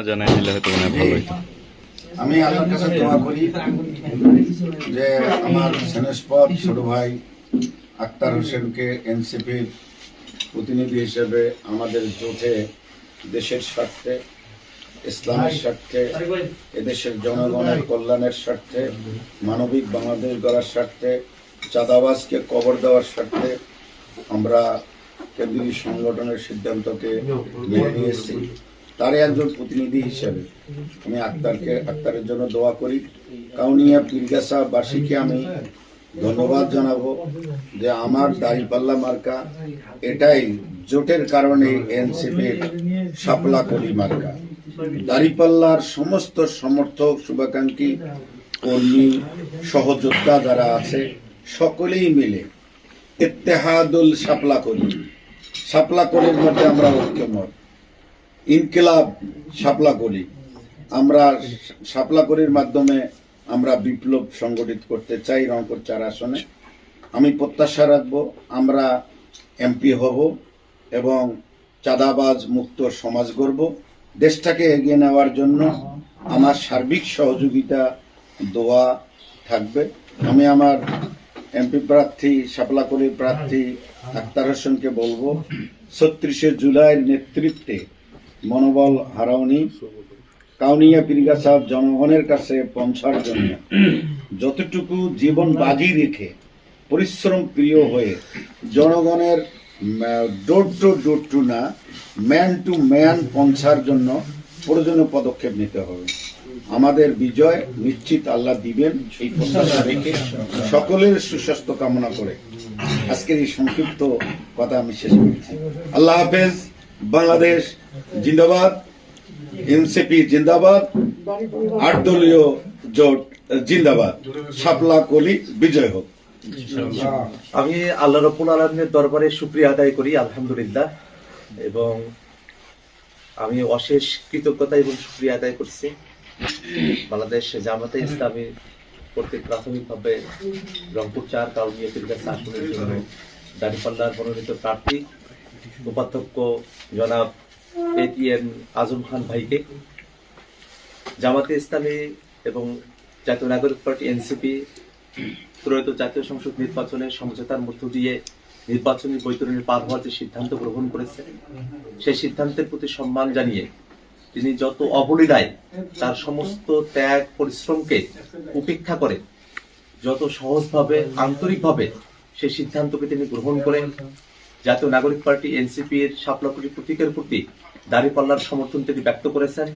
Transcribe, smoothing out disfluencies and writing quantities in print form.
জানাই দিলে হয়তো মনে হয় ভালো হইতো। আমি আল্লাহর কাছে দোয়া করি যে আমার সেনেস্পদ ছোট ভাই আক্তার হোসেনকে এনসিপির প্রতিনিধি হিসেবে আমাদের জোটে দেশের স্বার্থে, ইসলামের স্বার্থে, এদেশের জনগণের কল্যাণের স্বার্থে, মানবিক বাংলাদেশ গড়ার স্বার্থে, চাঁদাবাজকে কবর দেওয়ার স্বার্থে আমরা কেন্দ্রীয় সংগঠনের সিদ্ধান্তকে মেনে নিয়েছি। তারই একজন প্রতিনিধি হিসেবে আমি আক্তারের জন্য দোয়া করি। কাউনিয়া পীরগাছা বাসীকে আমি ধন্যবাদ জানাবো যে আমার দাঁড়িপাল্লা মার্কা এটাই জোটের কারণে এনসিপির শাপলা কলি মার্কা। দাঁড়িপাল্লার সমস্ত সমর্থক, শুভাকাঙ্ক্ষী, কর্মী, সহযোদ্ধা যারা আছে সকলেই মিলে ইত্তেহাদুল শাপলা কলি, শাপলা কলির মধ্যে আমরা ঐক্যমত। ইনকিলাব শাপলা কলি, আমরা শাপলা কলির মাধ্যমে আমরা বিপ্লব সংগঠিত করতে চাই রংপুর 4 আসনে। আমি প্রত্যাশা রাখবো আমরা এমপি হব এবং চাঁদাবাজ মুক্ত সমাজ গড়ব। দেশটাকে এগিয়ে নেওয়ার জন্য আমার সার্বিক সহযোগিতা দোয়া থাকবে। আমি আমার এমপি প্রার্থী, শাপলা কলির প্রার্থী আক্তার হোসেনকে বলবো 36শে জুলাইয়ের নেতৃত্বে মনোবল হারাওনি, কাউনিয়া পীরগাছা জনগণের কাছে পৌঁছার জন্য যতটুকু জীবন বাজি রেখে পরিশ্রম প্রিয় হয়ে জনগণের ডোর টু না ম্যান টু ম্যান পৌঁছার জন্য প্রয়োজনীয় পদক্ষেপ নিতে হবে। আমাদের বিজয় নিশ্চিত আল্লাহ দিবেন এই প্রত্যাশা রেখে সকলের সুস্বাস্থ্য কামনা করে আজকের এই সংক্ষিপ্ত কথা আমি শেষ করছি। আল্লাহ হাফেজ। বাংলাদেশ জিন্দাবাদ, এনসিপি জিন্দাবাদ, 8 দলীয় জোট জিন্দাবাদ, শাপলা কলি বিজয় হোক। আমি আল্লাহ রাব্বুল আলামিনের দরবারে শুকরিয়া আদায় করি, আলহামদুলিল্লাহ, এবং আমি অশেষ কৃতজ্ঞতা এবং শুকরিয়া আদায় করছি বাংলাদেশ জামাতে ইসলামী কর্তৃক প্রাথমিকভাবে রংপুর 4 কাউনিয়া পীরগাছা আসনের জন্য দাঁড়িপাল্লার মনোনীত প্রার্থী উপাধ্যক্ষ জনাব ATM আজম খান ভাইকে, জামাতে ইসলামী এবং জাতীয় নাগরিক পার্টি এনসিপি ত্রয়োদশ জাতীয় সংসদ নির্বাচনের সমঝোতার মধ্য দিয়ে নির্বাচনী বৈতরণী পার হওয়ার যে সিদ্ধান্ত গ্রহণ করেছে, সেই সিদ্ধান্তের প্রতি সম্মান জানিয়ে তিনি যত অবলীলায় তার সমস্ত ত্যাগ পরিশ্রমকে উপেক্ষা করে যত সহজভাবে আন্তরিকভাবে সেই সিদ্ধান্তকে তিনি গ্রহণ করেন, জাতীয় নাগরিক পার্টি এনসিপির শাপলা কলি প্রতীকের প্রতি দাঁড়িপাল্লার সমর্থন তিনি ব্যক্ত করেছেন।